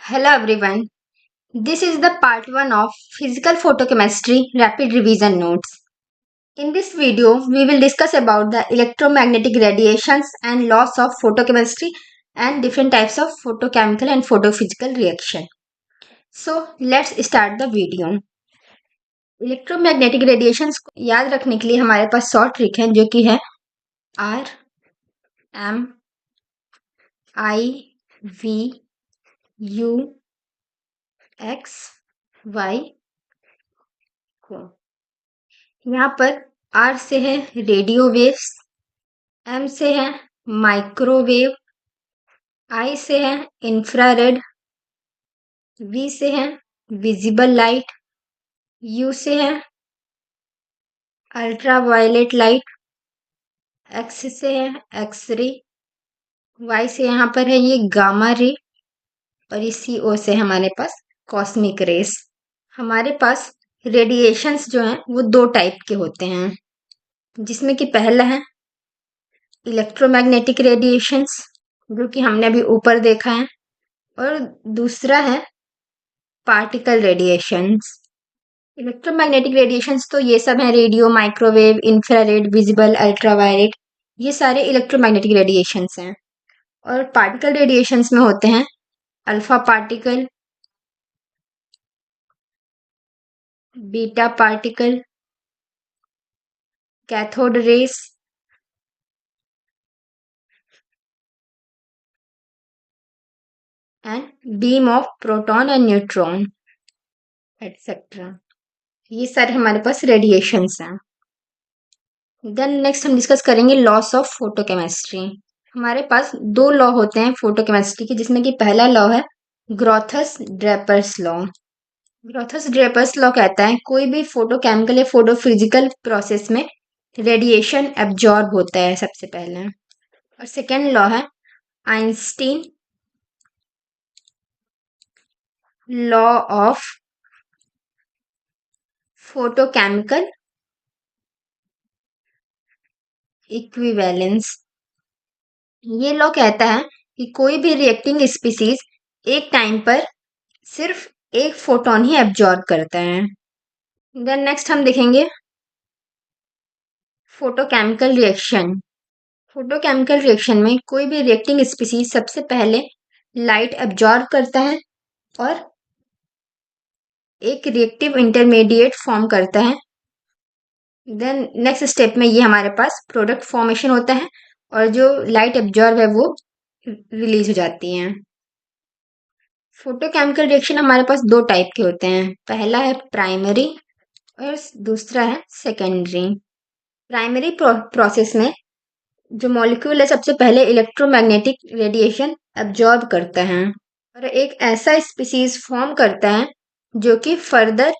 Hello everyone. This is the part 1 of Physical Photochemistry Rapid Revision Notes. In this video, we will discuss about the electromagnetic radiations and laws of photochemistry and different types of photochemical and photophysical reaction. So, let's start the video. Electromagnetic radiations को याद रखने के लिए हमारे पास short trick है जो कि है R M I V U X Y को। यहाँ पर आर से है रेडियो वेव्स, एम से है माइक्रोवेव, आई से है इंफ्रारेड, वी से है विजिबल लाइट, यू से है अल्ट्रावायलेट लाइट, एक्स से है एक्स रे, वाई से यहाँ पर है ये गामा रे और इस सी ओ से हमारे पास कॉस्मिक रेस। हमारे पास रेडिएशंस जो हैं वो दो टाइप के होते हैं, जिसमें कि पहला है इलेक्ट्रोमैग्नेटिक रेडिएशंस जो कि हमने अभी ऊपर देखा है, और दूसरा है पार्टिकल रेडिएशंस। इलेक्ट्रोमैग्नेटिक रेडिएशंस तो ये सब हैं radio, microwave, infrared, visible, ultraviolet, ये सारे इलेक्ट्रोमैग्नेटिक रेडिएशंस हैं। और पार्टिकल रेडिएशंस में होते हैं alpha particle, beta particle, cathode rays, and beam of proton and neutron etcetera. ये सारे हमारे पास रेडिएशंस हैं। देन नेक्स्ट हम डिस्कस करेंगे लॉस ऑफ फोटोकेमिस्ट्री। हमारे पास दो लॉ होते हैं फोटोकेमिस्ट्री के, जिसमें कि पहला लॉ है ग्रोथस ड्रेपर्स लॉ। ग्रोथस ड्रेपर्स लॉ कहता है कोई भी फोटोकेमिकल या फोटोफिजिकल प्रोसेस में रेडिएशन एब्जॉर्ब होता है सबसे पहले। और सेकेंड लॉ है Einstein law of photochemical equivalence. ये लॉ कहता है कि कोई भी रिएक्टिंग स्पीसीज एक टाइम पर सिर्फ एक फोटोन ही एब्जॉर्ब करता है। देन नेक्स्ट हम देखेंगे फोटोकेमिकल रिएक्शन। फोटोकेमिकल रिएक्शन में कोई भी रिएक्टिंग स्पीसीज सबसे पहले लाइट एब्जॉर्ब करता है और एक रिएक्टिव इंटरमीडिएट फॉर्म करता है। देन नेक्स्ट स्टेप में ये हमारे पास प्रोडक्ट फॉर्मेशन होता है और जो लाइट एब्जॉर्ब है वो रिलीज हो जाती हैं। फोटोकेमिकल रिएक्शन हमारे पास दो टाइप के होते हैं, पहला है प्राइमरी और दूसरा है सेकेंडरी। प्राइमरी प्रोसेस में जो मॉलिक्यूल है सबसे पहले इलेक्ट्रोमैग्नेटिक रेडिएशन एब्जॉर्ब करता है और एक ऐसा स्पीसीज फॉर्म करता है जो कि फर्दर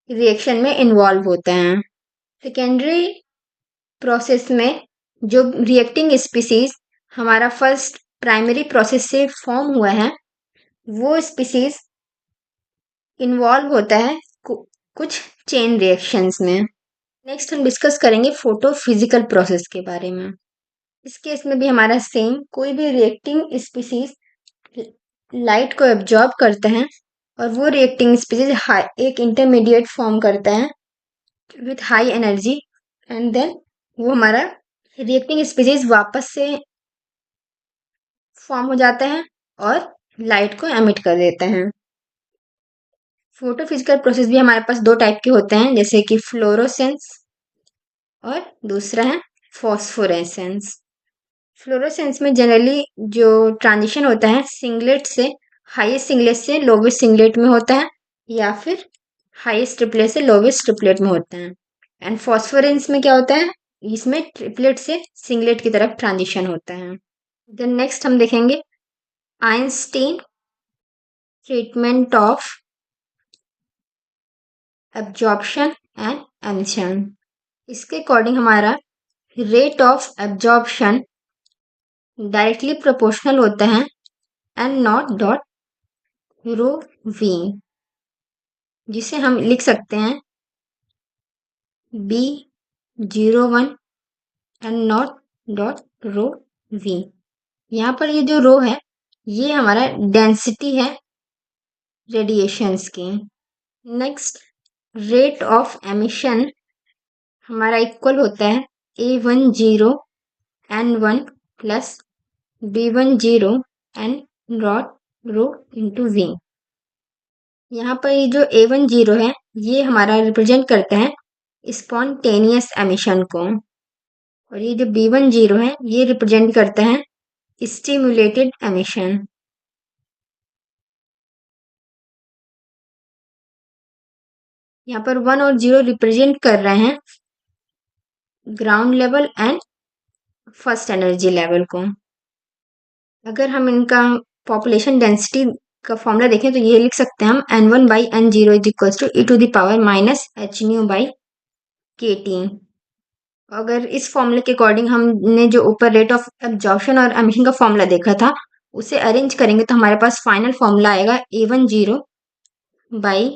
रिएक्शन में इन्वॉल्व होते हैं। सेकेंडरी प्रोसेस में जो रिएक्टिंग स्पीसीज हमारा फर्स्ट प्राइमरी प्रोसेस से फॉर्म हुआ है वो स्पीसीज इन्वॉल्व होता है कुछ चेन रिएक्शंस में। नेक्स्ट हम डिस्कस करेंगे फोटोफिजिकल प्रोसेस के बारे में। इस केस में भी हमारा सेम, कोई भी रिएक्टिंग स्पीसीज लाइट को एब्जॉर्ब करता है और वो रिएक्टिंग स्पीसीज एक इंटरमीडिएट फॉर्म करता है with high energy, and then वो हमारा रिएक्टिंग स्पीसीज वापस से फॉर्म हो जाता है और लाइट को एमिट कर देता है। फोटोफिजिकल प्रोसेस भी हमारे पास दो टाइप के होते हैं, जैसे कि फ्लोरोसेंस और दूसरा है फॉस्फोरेसेंस। फ्लोरोसेंस में जनरली जो ट्रांजिशन होता है सिंगलेट से हाईएस्ट सिंगलेट से लोवेस्ट सिंगलेट में होता है या फिर हाईएस्ट ट्रिपलेट से लोवेस्ट ट्रिपलेट में होता है। एंड फॉस्फोरेंस में क्या होता है, इसमें ट्रिपलेट से सिंगलेट की तरफ ट्रांजिशन होता है। देन नेक्स्ट हम देखेंगे Einstein treatment of absorption and emission. इसके अकॉर्डिंग हमारा rate of absorption directly proportional होता है and not dot rho V, जिसे हम लिख सकते हैं B01 and not dot rho V. यहाँ पर ये जो रो है ये हमारा डेंसिटी है रेडिएशंस की। नेक्स्ट, रेट ऑफ एमिशन हमारा इक्वल होता है A10 N1 plus B10 N root rho into V। यहाँ पर ये जो A10 है ये हमारा रिप्रेजेंट करता है स्पॉन्टेनियस एमिशन को, और ये जो B10 है ये रिप्रेजेंट करता है स्टिमुलेटेड एमिशन। यहाँ पर 1 और 0 रिप्रेजेंट कर रहे हैं ground level and first energy level को। अगर हम इनका पॉपुलेशन डेंसिटी का फॉर्मूला देखें तो ये लिख सकते हैं हम N1 by N0 is equal to e to the power minus h nu by KT। अगर इस फॉर्मूले के अकॉर्डिंग हमने जो ऊपर रेट ऑफ एब्जॉर्प्शन और एमिशन का फॉर्मूला देखा था उसे अरेंज करेंगे तो हमारे पास फाइनल फॉर्मूला आएगा A10 by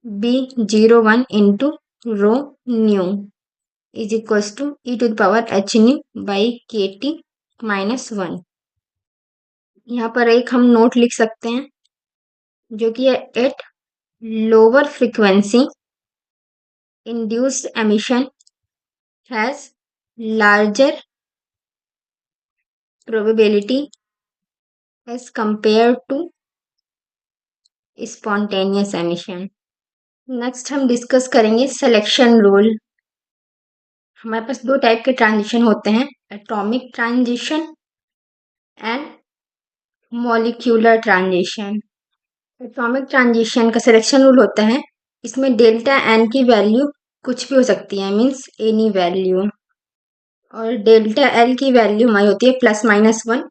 B01 into rho nu is equals to e to the power h nu by KT minus 1। यहाँ पर एक हम नोट लिख सकते हैं जो कि है at lower frequency induced emission has larger probability as compared to spontaneous emission। Next हम डिस्कस करेंगे सिलेक्शन रूल। हमारे पास दो टाइप के ट्रांजिशन होते हैं, atomic transition and molecular transition. Atomic transition का सिलेक्शन रूल होता है, इसमें डेल्टा एन की वैल्यू कुछ भी हो सकती है, मीन्स एनी वैल्यू, और डेल्टा एल की वैल्यू हमारी होती है ±1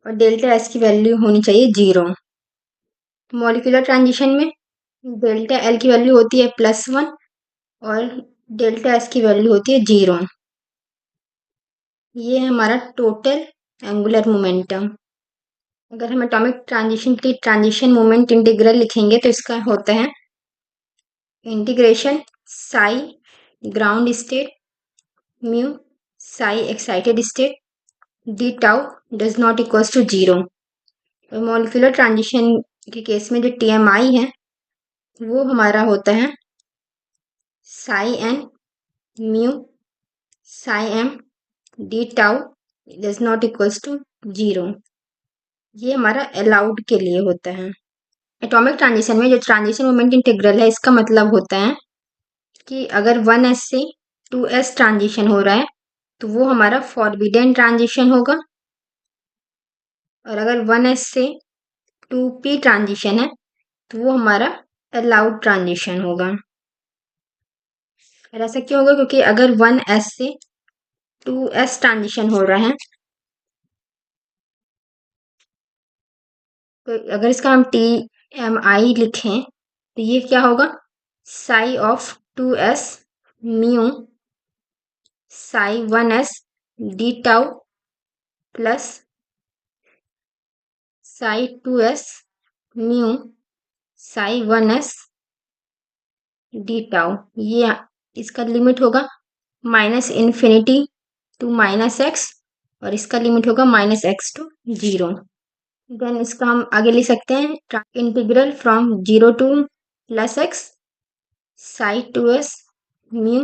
और डेल्टा एस की वैल्यू होनी चाहिए 0। मॉलिक्यूलर ट्रांजिशन में डेल्टा एल की वैल्यू होती है +1 और डेल्टा एस की वैल्यू होती है 0। ये है हमारा टोटल एंगुलर मोमेंटम। अगर हम एटॉमिक ट्रांजिशन की ट्रांजिशन मोमेंट इंटीग्रल लिखेंगे तो इसका होता है integration psi ground state mu psi excited state D tau does not equals to 0। और मॉलिक्यूलर ट्रांजिशन के केस में जो TMI है वो हमारा होता है psi N mu psi M D tau does not equals to 0। ये हमारा अलाउड के लिए होता है। एटॉमिक ट्रांजिशन में जो ट्रांजिशन मोमेंट इंटीग्रल है इसका मतलब होता है कि अगर 1s से 2s ट्रांजिशन हो रहा है तो वो हमारा फॉरबिडन ट्रांजिशन होगा, और अगर 1s से 2p ट्रांजिशन है तो वो हमारा अलाउड ट्रांजिशन होगा। और ऐसा क्यों होगा, क्योंकि अगर 1s से 2s ट्रांजिशन हो रहा है तो अगर इसका हम TMI लिखें तो ये क्या होगा, sigh of 2s mu psi 1s D tau plus psi 2s mu psi 1s D tau. ये इसका लिमिट होगा -∞ टू -x और इसका लिमिट होगा -x टू 0। देन इसका हम आगे लिख सकते हैं integral from 0 to +x psi 2s mu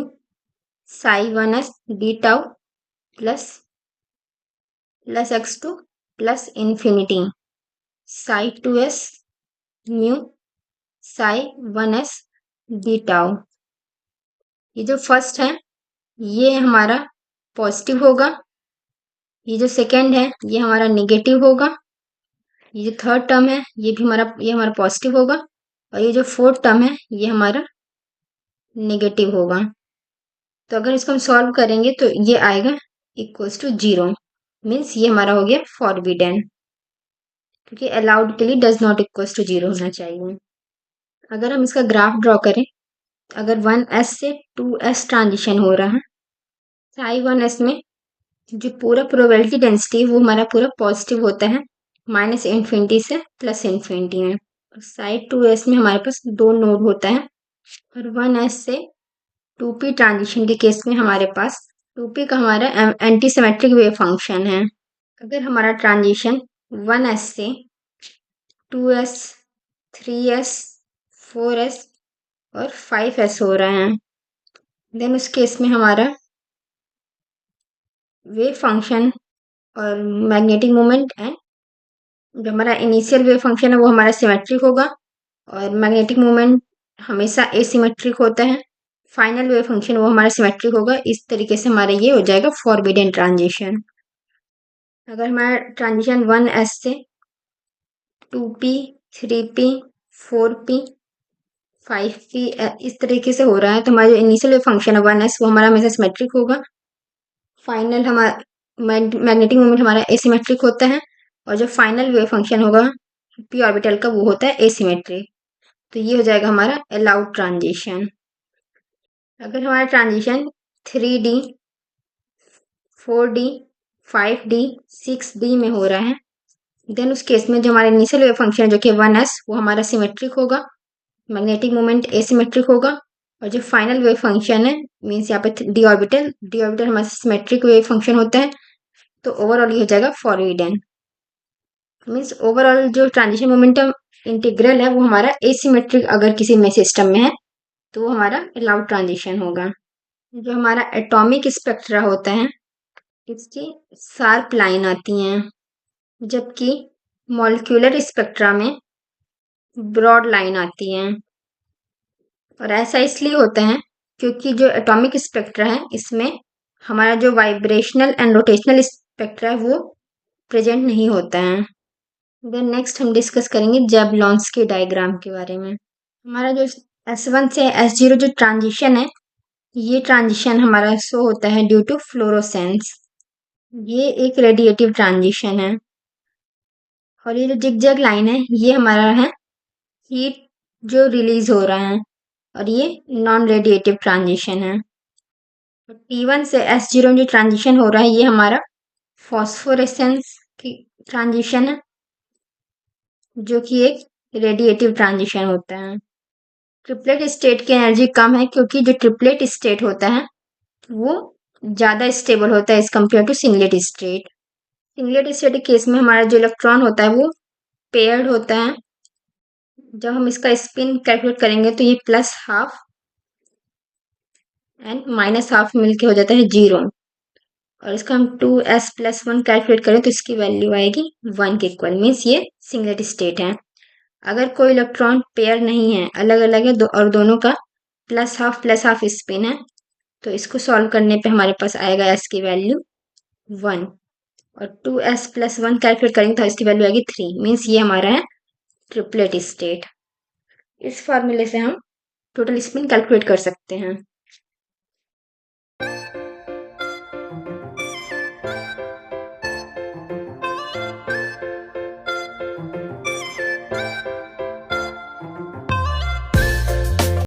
psi 1s D tau plus x to +∞ psi 2s mu psi 1s D tau. ये जो फर्स्ट है ये हमारा पॉजिटिव होगा, ये जो सेकंड है ये हमारा नेगेटिव होगा, ये जो थर्ड टर्म है ये हमारा पॉजिटिव होगा, और ये जो फोर्थ टर्म है ये हमारा नेगेटिव होगा। तो अगर इसको हम सॉल्व करेंगे तो ये आएगा इक्वल्स टू 0, मीन्स ये हमारा हो गया फॉरबिडन, क्योंकि अलाउड के लिए डज नॉट इक्वल्स टू 0 होना चाहिए। अगर हम इसका ग्राफ ड्रॉ करें, अगर 1s से 2s ट्रांजिशन हो रहा है, साई 1s में जो पूरा प्रोबेबिलिटी डेंसिटी है वो हमारा पूरा पॉजिटिव होता है -∞ से +∞ में। साई 2s में हमारे पास 2 नोड होता है, और 1s से 2p ट्रांजिशन के केस में हमारे पास 2p का हमारा एंटी सिमेट्रिक वेव फंक्शन है। अगर हमारा ट्रांजिशन 1s से 2s, 3s, 4s और 5s हो रहा है, देन उस केस में हमारा वेव फंक्शन और मैग्नेटिक मोमेंट एंड जो हमारा इनिशियल वेव फंक्शन है वो हमारा सिमेट्रिक होगा और मैग्नेटिक मोमेंट हमेशा एसिमेट्रिक होता है। फाइनल वेव फंक्शन वो हमारा सिमेट्रिक होगा। इस तरीके से हमारा ये हो जाएगा फॉरबिडन ट्रांजिशन। अगर हमारा ट्रांजिशन 1s से 2p, 3p, 4p, 5p इस तरीके से हो रहा है तो हमारा जो इनिशियल वेव फंक्शन है 1s वो हमारा हमेशा सिमेट्रिक होगा। फाइनल हमारा मैग्नेटिक मोमेंट हमारा एसिमेट्रिक होता है और जो फाइनल वेव फंक्शन होगा p ऑर्बिटल का वो होता है एसिमेट्रिक। तो ये हो जाएगा हमारा अलाउड ट्रांजिशन। अगर हमारा transition 3D, 4D, 5D, 6D में हो रहा है, देन उस केस में जो हमारा इनिशियल वेव फंक्शन जो कि 1s वो हमारा सिमेट्रिक होगा, मैग्नेटिक मोमेंट एसिमेट्रिक होगा और जो फाइनल वेव फंक्शन है मीन्स यहाँ पे डी ऑर्बिटल हमारा सिमेट्रिक वेव फंक्शन होता है। तो ओवरऑल ये हो जाएगा फॉरबिडन। मीन्स ओवरऑल जो ट्रांजिशन मोमेंटम इंटीग्रल है वो हमारा एसिमेट्रिक अगर किसी में सिस्टम में है तो वो हमारा अलाउड ट्रांजिशन होगा। जो हमारा एटॉमिक स्पेक्ट्रा होता है इसकी शार्प लाइन आती हैं, जबकि मॉलिक्यूलर स्पेक्ट्रा में ब्रॉड लाइन आती हैं। और ऐसा इसलिए होता है क्योंकि जो एटॉमिक स्पेक्ट्रा है इसमें हमारा जो वाइब्रेशनल एंड रोटेशनल स्पेक्ट्रा है वो प्रेजेंट नहीं होता है। देन नेक्स्ट हम डिस्कस करेंगे जेबलॉन्स्की डायग्राम के बारे में। हमारा जो S1 से S0 जो ट्रांजिशन है ये ट्रांजिशन हमारा शो होता है ड्यू टू फ्लोरोसेंस। ये एक रेडिएटिव ट्रांजिशन है और ये जो जिगजैग लाइन है ये हमारा है हीट जो रिलीज हो रहा है और ये नॉन रेडिएटिव ट्रांजिशन है। T1 से S0 में जो ट्रांजिशन हो रहा है ये हमारा फॉस्फोरेसेंस की ट्रांजिशन है जो कि एक रेडिएटिव ट्रांजिशन होता है। ट्रिपलेट स्टेट की एनर्जी कम है क्योंकि जो ट्रिपलेट स्टेट होता है वो ज़्यादा स्टेबल होता है as compare to singlet state. Singlet state के केस में हमारा जो इलेक्ट्रॉन होता है वो पेयर्ड होता है। जब हम इसका स्पिन कैलकुलेट करेंगे तो ये +12 एंड -12 मिलके हो जाता है 0 और इसका हम 2s+1 कैलकुलेट करें तो इसकी वैल्यू आएगी 1 के इक्वल। मीन्स ये सिंगलेट स्टेट है। अगर कोई इलेक्ट्रॉन पेयर नहीं है अलग अलग है और दोनों का +12 स्पिन है तो इसको सॉल्व करने पे हमारे पास आएगा s की वैल्यू 1 और 2s+1 कैलकुलेट करेंगे तो इसकी वैल्यू आएगी 3। मीन्स ये हमारा है ट्रिपलेट स्टेट। इस फॉर्मूले से हम टोटल स्पिन कैलकुलेट कर सकते हैं।